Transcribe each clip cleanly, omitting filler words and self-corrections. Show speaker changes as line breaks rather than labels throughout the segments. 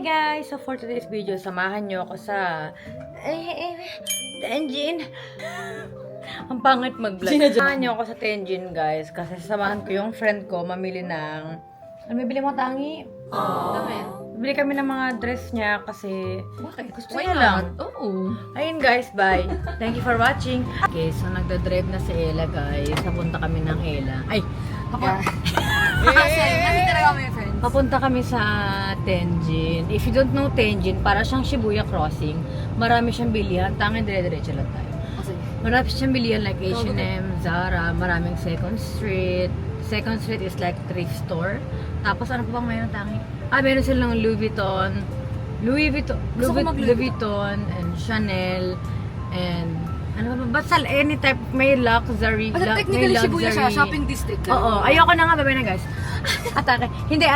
guys! So for today's video, samahan nyo ako sa Tenjin. Ang pangit mag-vlog. Samahan nyo ako sa Tenjin guys kasi samahan ko yung friend ko mamili ng... Ano bibili mo, Tangi? Bibili kami ng mga dress niya kasi gusto niya lang.
Oo.
Ayun guys, bye. Thank you for watching. Okay, so nagda-drive na si Ella guys. Napunta kami ng Ella. Ay! Papunta kami sa Tenjin. If you don't know Tenjin, para siyang Shibuya Crossing. Marami siyang bilihan. Tangin dire-diretso lang tayo. Marami siyang bilihan like H&M, Zara, maraming Second Street. Second Street is like thrift store. Tapos ano pa bang mayroon, Tangi? Meron silang Louis Vuitton, and Chanel, and ano ba? Basta any type, may luxury.
Technically, Shibuya siya, shopping district.
Oo, ayoko na nga, babay na guys. Atake. Hindi,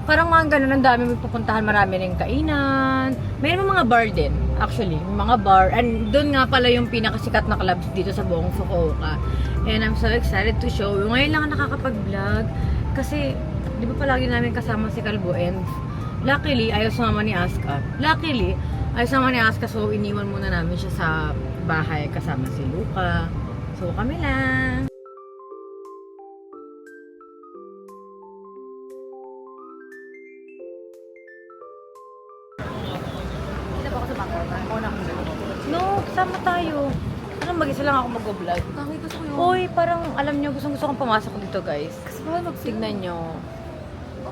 parang mga ganun, ang dami may pupuntahan, marami rin kainan. May mga bar din, actually. May mga bar. And doon nga pala yung pinakasikat na clubs dito sa buong Fukuoka. And I'm so excited to show you. Ngayon lang nakakapag-vlog. Kasi, di ba palagi namin kasama si Kalbo and luckily, ayaw sumama ni Aska. So iniwan muna namin siya sa bahay kasama si Luca. So kami lang.
Kita ba ako sa bangko?
No, kasama tayo. Parang mag-isa lang ako mag-vlog.
Tangi, gusto ko yun.
Uy, parang alam nyo, gusto kong pumasok dito guys.
Kasi baka
Tignan nyo.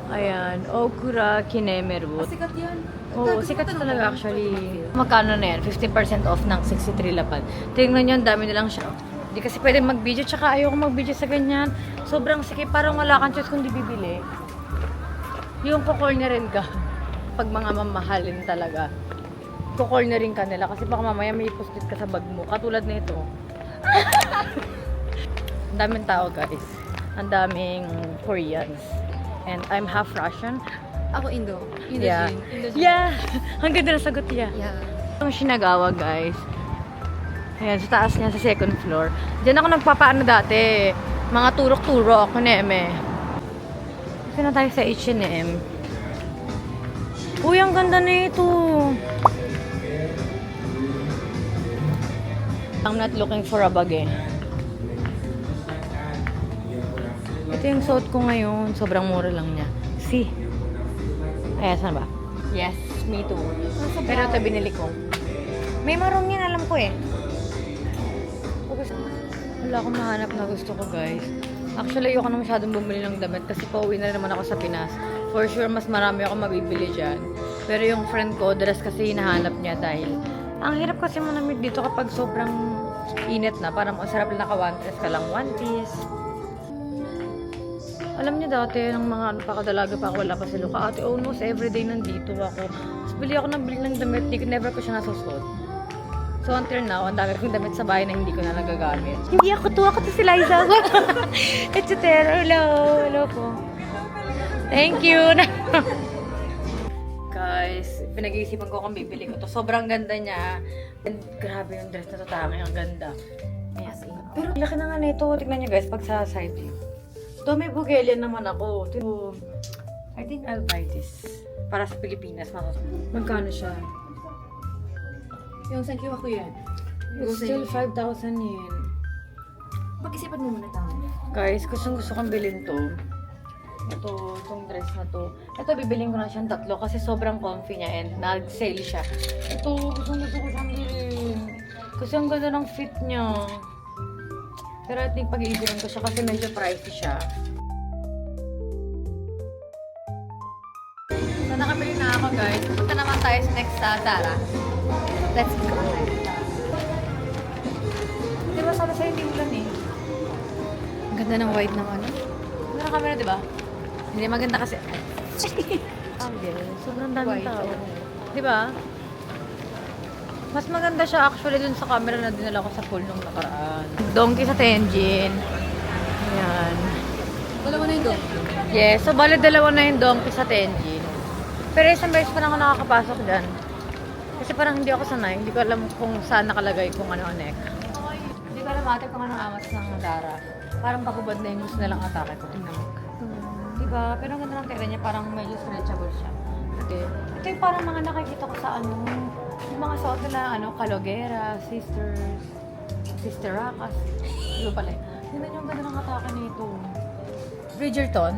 Ayan, Okura Kinemeru.
sikat yan.
Oo, sikat talaga actually. Magkano na yan? 15% off ng 63 lapad. Tingnan nyo, ang dami nilang siya. Hindi kasi pwede mag-video, tsaka ayoko mag-video sa ganyan. Sobrang sikip, parang wala kang choice kung di bibili. Yung kukornerin ka. Pag mga mamahalin talaga. Kukornerin ka nila kasi baka mamaya may post-it ka sa bag mo. Katulad nito. Ang daming tao guys. Ang daming Koreans. And I'm half Russian.
Ako Indo.
Yeah. Yeah. Ang ganda na sagot niya.
Yeah.
Itong Shinagawa, guys. Ayan, sa taas niya, sa second floor. Diyan ako nagpapaano dati. Mga turok-turok, kuneme. Kasi na tayo sa H&M. Uy, ang ganda na ito. I'm not looking for a bag eh. Ito yung suot ko ngayon. Sobrang mura lang niya. See? Ayan, saan ba? Yes, me too. Pero ito binili ko. May maroon yan, alam ko eh. Wala akong mahanap na gusto ko, guys. Actually, ayoko na masyadong bumili ng damit kasi pauwi na naman ako sa Pinas. For sure, mas marami ako mabibili dyan. Pero yung friend ko, dress kasi hinahanap niya dahil ang hirap kasi manamit dito kapag sobrang init na. Parang masarap lang naka-one dress ka lang, one piece. Alam niyo dati, ng mga pakadalaga pa ako, wala pa si Luca. Ate, almost everyday nandito ako. Tapos bili ako ng damit, never ko siya nasusuot. So until now, ang dami kong damit sa bahay na hindi ko na nagagamit. Hindi ako tuwa ko to si Liza. It's a terror. Hello po. Thank you. Guys, pinag-iisipan ko kung bibili ko to. Sobrang ganda niya. And grabe yung dress na to, Tangi. Ang ganda. Ayan. Pero laki na nga nito. Tignan niyo guys, pag sa side view. Ito, may bugelian naman ako. I think I'll buy this. Para sa Pilipinas. Magkano siya?
Yung thank you ako yan.
It's still 5,000 yen.
Pag-isipan mo muna tayo.
Guys, gusto kong bilhin to. Itong dress na to. Ito, bibiling ko na siyang 3 kasi sobrang comfy niya and nag-sale siya. Ito, gusto ko siyang bilhin. Kasi ang ganda ng fit niya. Pero I think pag-iibigan ko siya kasi medyo pricey siya. So, nakabili na ako guys. Punta naman tayo sa next sa Zara. Let's go. Di ba sana sa'yo hindi ulan eh? Ang ganda ng white ng ano. Ganda ng camera, di ba? Hindi maganda kasi. Sobrang daming tao. Di ba? Mas maganda siya actually dun sa camera na dinala ko sa pool nung nakaraan. Donkey sa Tenjin. Ayan.
Wala mo na yung donkey.
Yes, so bali dalawa na yung donkey sa Tenjin. Pero isang beses pa lang ako nakakapasok dyan. Kasi parang hindi ako sanay. Hindi ko alam kung saan nakalagay kung ano ang neck. Hindi ko alam ate kung anong amat ng Zara. Parang pakubad na yung gusto nilang atake ko. Tingnan mo. Diba? Pero ang ganda ng tela niya, parang medyo stretchable siya.
Okay.
Ito yung parang mga nakikita ko sa ano, yung mga suot na ano, Calogera, Sisters, Sister Racas. Ito pala. Tingnan yung ganda ng atake nito. Bridgerton.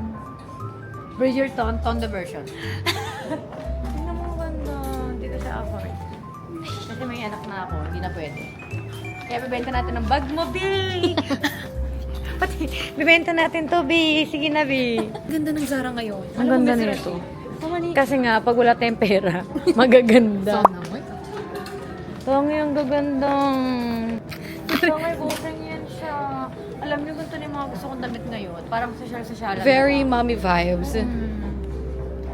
Bridgerton, Tondo version. Tingnan mo ang ganda. Hindi ko siya afford. Kasi may anak na ako, hindi na pwede. Kaya bibenta natin ng bag mo, B! Pati, bibenta natin to, B. Sige na, B.
Ganda ng Zara ngayon.
Ang ganda nito. Kasi nga, pag wala tayong pera, magaganda.
Sana mo.
Tangi, ang gagandang. Tangi, bukang yan siya. Alam niyo, ganito na yung mga gusto kong damit ngayon. Parang social-social.
Very mommy vibes.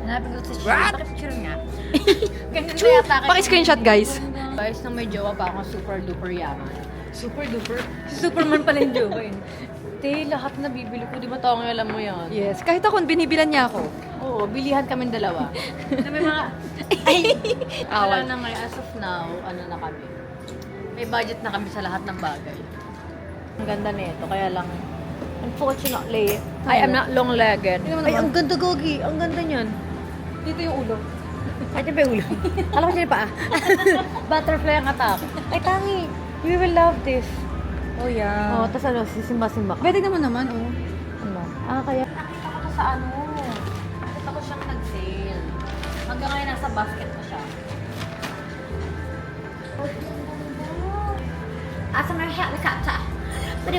Hanapin ko sa shirt. Pakipicture nga. Ganyan na yata.
Paki-screenshot, guys.
Guys, nang may jowa pa ako, super duper yaman. Super duper? Si Superman pala yung jowa yun. Te, lahat na bibili ko. Di ba Tangi, alam mo yan?
Yes. Kahit ako, binibilan niya ako.
Oo, bilihan kami dalawa. Na may mga... Wala na ngayon, as of now, ano na kami. May budget na kami sa lahat ng bagay. Ang ganda nito, kaya lang, unfortunately, I am not long-legged. Ay, ang ganda, Gogi. Ang ganda niyan.
Dito yung ulo.
Ay, dyan ba yung ulo? Alam ko dyan yung paa. Butterfly ang attack. Ay, Tangi, we will love this.
Oh, yeah.
Oh, tapos ano, sisimba-simba ka.
Pwede naman, oh.
Ano? Kaya nakita ko to sa ano. Nakita ko siyang nag-sale. Hanggang ngayon nasa basket ko siya. Asa mo siya? Nakata. Pwede.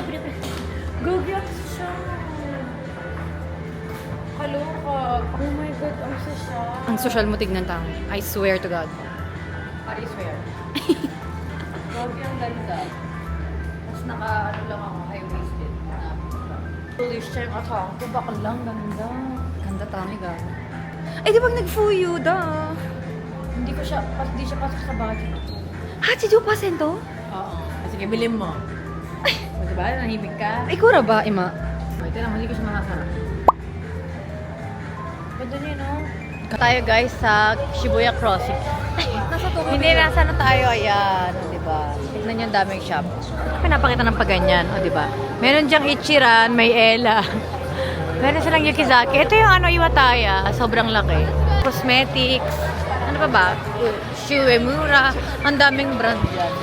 Google siya. Kaloka. Oh my God, ang siya.
Ang social mo tignan tao. I swear to God.
I swear. Gogi ang ganda. Tapos naka, ano lang ako, high-waisted. Holy shit, atang ko. Baka lang, ganda.
Ganda tami, God. Ay, di ba nag-fuyu, da?
Hindi siya pasok sa budget.
Ha, si Joe Pasento?
Oo. Sige, bilhin mo. O, diba? Nahimik ka.
Ay, kura ba, Ima?
Wait lang, hindi ko siya makasarap. Ganda niya, no? Tayo guys sa Shibuya Crossing.
Nasa Tokyo.
Hindi, nasa na tayo. Ayan, o, diba? Tignan niyo ang daming shop. Pinapakita ng paganyan, o, diba? Meron diyang Ichiran, may Ella. Meron silang Yukizaki. Ito yung ano, Iwataya. Sobrang laki. Cosmetics. Ano pa ba? Shuemura. Ang daming brand dyan.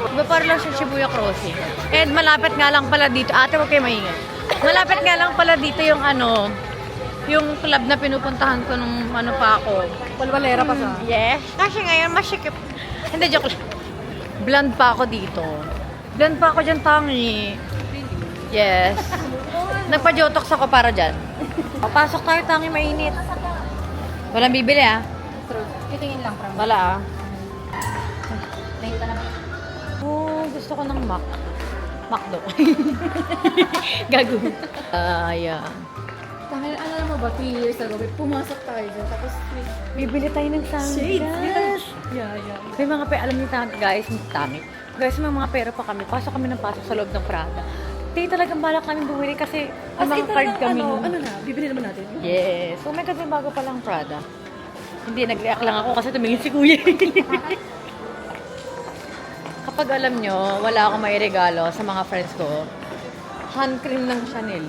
Diba parang lang siya Shibuya Crossing. And malapit nga lang pala dito. Ate, huwag kayo maingay. Malapit nga lang pala dito yung ano, yung club na pinupuntahan ko nung ano pa ako.
Walwalera pa siya.
Yes. Kasi ngayon, masikip. Hindi, joke lang. Blonde pa ako dito. Blonde pa ako dyan, Tangi. Yes. Nagpa-jotox ako para dyan. Papasok tayo, Tangi, mainit. Walang bibili, ah.
True. Titingin lang, from.
Wala, ah. Oh, gusto ko ng McDo. Gago. Ayan.
Dahil, ano naman ba, 3 years ago, pumasok tayo dyan, tapos
Bibili tayo ng sunglass.
Yeah.
May mga alam niyo guys, Tangi. Guys, may mga pera pa kami. Pasok kami ng pasok sa loob ng Prada. Hindi talagang balak kami bumili kasi may mga card kami.
Ano na, bibili naman natin.
Yes. Oh my God, may bago palang Prada. Hindi, nag-react lang ako kasi tumingin si Kuya. Kapag alam nyo, wala akong may regalo sa mga friends ko, hand cream ng Chanel.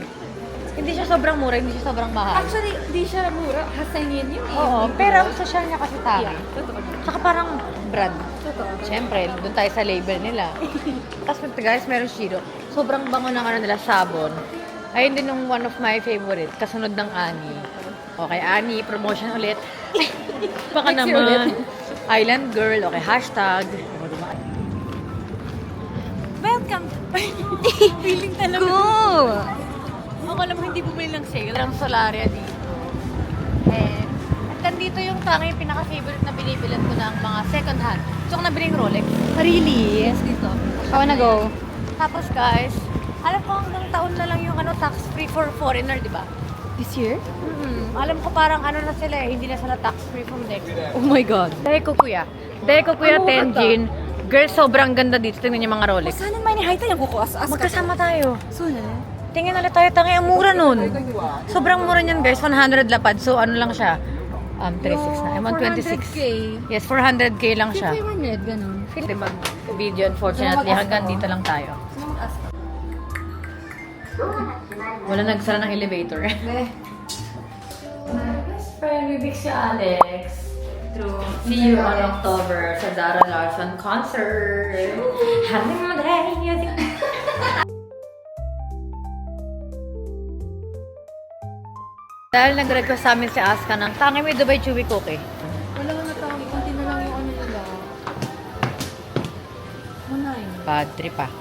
Hindi siya sobrang mura, hindi siya sobrang mahal.
Actually, di siya mura. Hasangin yun eh.
Oo, pero ang social niya kasi Tangi.
Yeah, totoo.
Saka parang brand.
Totoo.
Siyempre, doon tayo sa label nila. Tapos guys, meron Shiro. Sobrang bango ng ano nila, sabon. Ayun din yung one of my favorite, kasunod ng Ani. Okay, Ani, promotion ulit. Baka
Next year
naman. Island Girl, okay, hashtag. Welcome! Feeling talaga.
Cool!
Ako alam mo, hindi bumili ng sale. Ang Solaria dito. At nandito yung Tangi pinaka-favorite na binibilan ko ng mga second hand. Gusto ko nabiling Rolex.
Really?
Yes, dito.
I wanna go.
Tapos guys, alam ko hanggang taon na lang yung ano, tax-free for foreigner, di ba?
This year?
Alam ko parang ano na sila eh, hindi na sila tax-free from next year.
Oh my God.
Dahil ko kuya, Tenjin. Girl, sobrang ganda dito. Tingnan niyo mga Rolex.
Saan ang may nihay tayo kuko as
Magkasama tayo.
So na?
Tingin ulit tayo, Tangi, ang mura nun. Sobrang mura niyan guys, 100 lapad. So ano lang siya, 36 na. I'm on 26.
400K.
Yes, 400k lang siya.
500, ganun.
Diba, video unfortunately, hanggang dito lang tayo.
Sino mag-ask?
Wala nagsara ng elevator.
Best friend
nag-big si Alex.
True.
See you on October sa Zara Larson concert. Happy Monday! Dahil nag-request sa amin si Aska ng tangi may Dubai Chewy Cookie.
Wala na tangi. Kunti na lang yung ano nila. Manay.
Bad trip pa.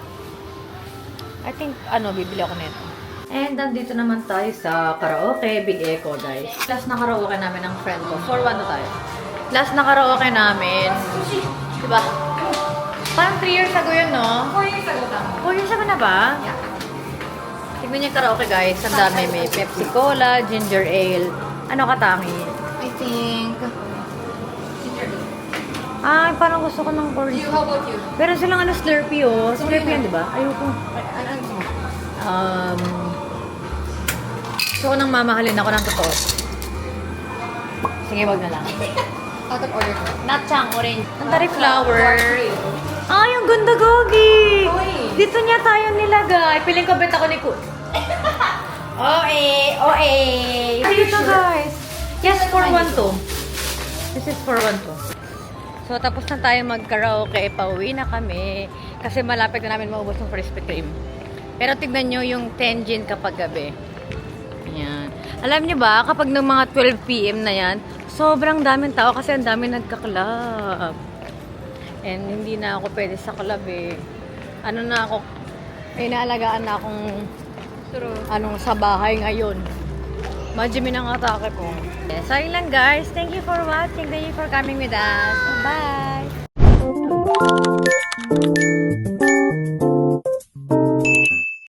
I think, bibili ako nito. And nandito naman tayo sa karaoke, Big Echo, guys. Last na karaoke namin ng friend ko. 4-1 na tayo. Last na karaoke namin. Diba? Parang 3 years ago yun, no?
4 years ago tama.
4 years ago na ba?
Yeah.
Tignan niyo yung karaoke, guys. Ang dami. May Pepsi Cola, Ginger Ale. Ano katangi?
I think... Ginger ale.
Ay, parang gusto ko ng corn.
You, how about you?
Pero silang Slurpee, oh. Slurpee yan, di ba? Ayoko.
Ano gusto mo?
Gusto ko nang mamahalin ako ng totoo. Sige, wag na lang.
Out of order ko.
Natchang, orange. Ang tari flower. Ay, ang ganda, Gogi!
Uy.
Dito niya tayo nilagay. Piling ko bet ako ni Kut. OA! Dito, guys. Yes, 412. This is 412. So, tapos na tayo mag-karaoke. Pauwi na kami. Kasi malapit na namin maubos ng Krispy Kreme. Pero tignan nyo yung Tenjin kapag gabi. Ayan. Alam nyo ba, kapag ng mga 12 p.m. na yan, sobrang daming tao kasi ang dami nagka-club. And hindi na ako pwede sa club eh. Ano na ako, may naalagaan na akong sa bahay ngayon. Majimi ng atake ko. So yun lang guys. Thank you for watching. Thank you for coming with us. Bye!